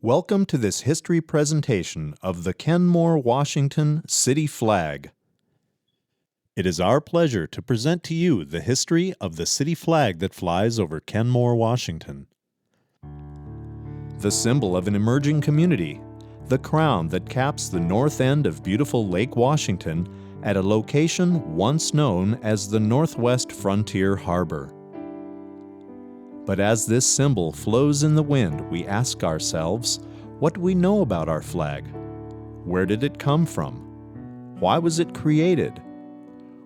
Welcome to this history presentation of the Kenmore Washington City Flag. It is our pleasure to present to you the history of the city flag that flies over Kenmore, Washington. The symbol of an emerging community, the crown that caps the north end of beautiful Lake Washington at a location once known as the Northwest Frontier Harbor. But as this symbol flows in the wind, we ask ourselves, what do we know about our flag? Where did it come from? Why was it created?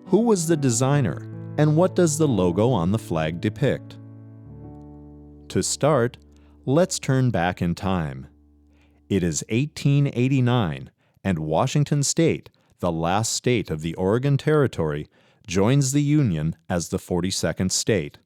Who was the designer, and what does the logo on the flag depict? To start, let's turn back in time. It is 1889, and Washington State, the last state of the Oregon Territory, joins the Union as the 42nd state.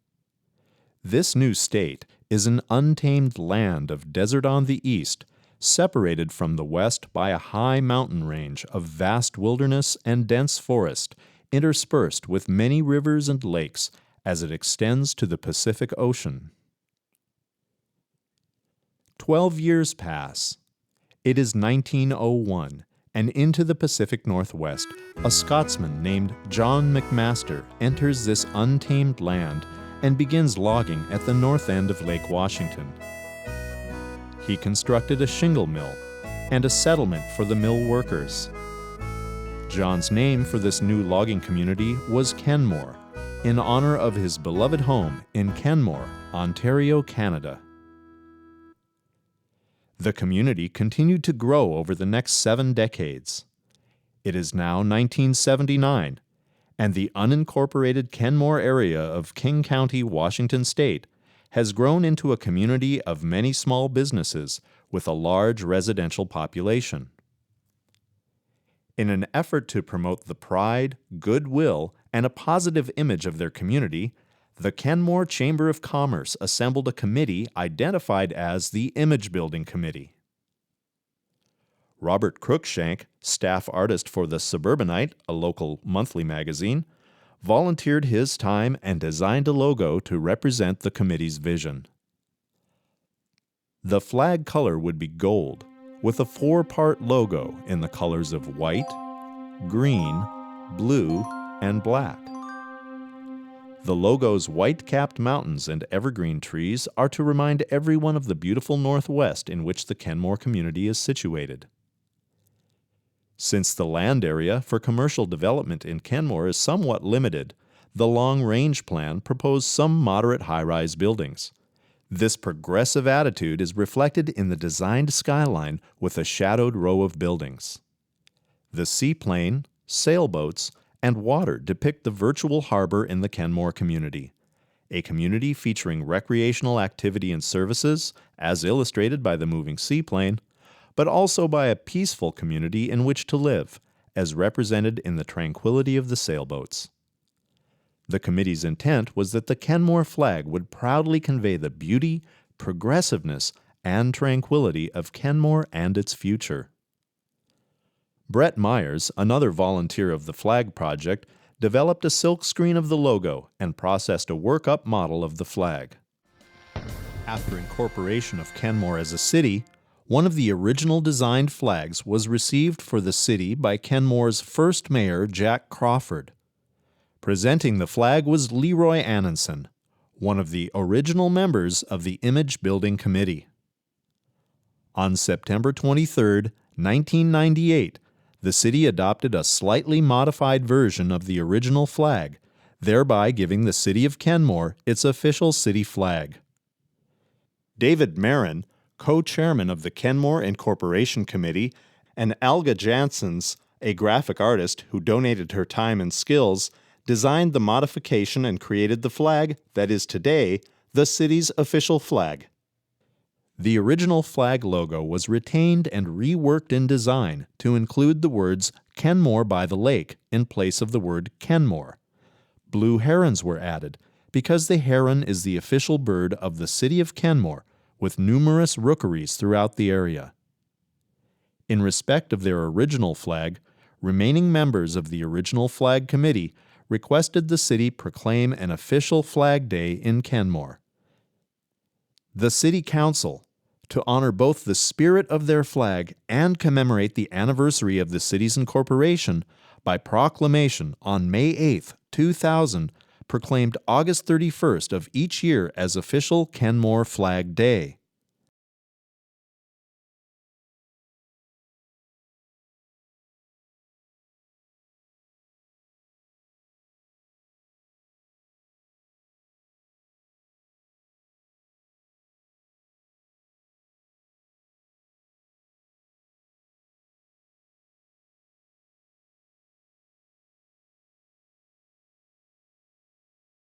This new state is an untamed land of desert on the east, separated from the west by a high mountain range of vast wilderness and dense forest, interspersed with many rivers and lakes as it extends to the Pacific Ocean. 12 years pass. It is 1901, and into the Pacific Northwest, a Scotsman named John McMaster enters this untamed land and begins logging at the north end of Lake Washington. He constructed a shingle mill and a settlement for the mill workers. John's name for this new logging community was Kenmore, in honor of his beloved home in Kenmore, Ontario, Canada. The community continued to grow over the next 7 decades. It is now 1979, and the unincorporated Kenmore area of King County, Washington State, has grown into a community of many small businesses with a large residential population. In an effort to promote the pride, goodwill, and a positive image of their community, the Kenmore Chamber of Commerce assembled a committee identified as the Image Building Committee. Robert Cruikshank, staff artist for the Suburbanite, a local monthly magazine, volunteered his time and designed a logo to represent the committee's vision. The flag color would be gold, with a 4-part logo in the colors of white, green, blue, and black. The logo's white-capped mountains and evergreen trees are to remind everyone of the beautiful Northwest in which the Kenmore community is situated. Since the land area for commercial development in Kenmore is somewhat limited, the long-range plan proposed some moderate high-rise buildings. This progressive attitude is reflected in the designed skyline with a shadowed row of buildings. The seaplane, sailboats, and water depict the virtual harbor in the Kenmore community, a community featuring recreational activity and services, as illustrated by the moving seaplane, but also by a peaceful community in which to live, as represented in the tranquility of the sailboats. The committee's intent was that the Kenmore flag would proudly convey the beauty, progressiveness, and tranquility of Kenmore and its future. Brett Myers, another volunteer of the flag project, developed a silkscreen of the logo and processed a work-up model of the flag. After incorporation of Kenmore as a city, one of the original designed flags was received for the city by Kenmore's first mayor, Jack Crawford. Presenting the flag was Leroy Annenson, one of the original members of the Image Building Committee. On September 23, 1998, the city adopted a slightly modified version of the original flag, thereby giving the city of Kenmore its official city flag. David Marin, co-chairman of the Kenmore Incorporation Committee, and Alga Janssens, a graphic artist who donated her time and skills, designed the modification and created the flag that is today the city's official flag. The original flag logo was retained and reworked in design to include the words Kenmore by the Lake in place of the word Kenmore. Blue herons were added because the heron is the official bird of the city of Kenmore, with numerous rookeries throughout the area. In respect of their original flag, remaining members of the original flag committee requested the city proclaim an official Flag Day in Kenmore. The City Council, to honor both the spirit of their flag and commemorate the anniversary of the city's incorporation, by proclamation on May 8, 2000, proclaimed August 31st of each year as official Kenmore Flag Day.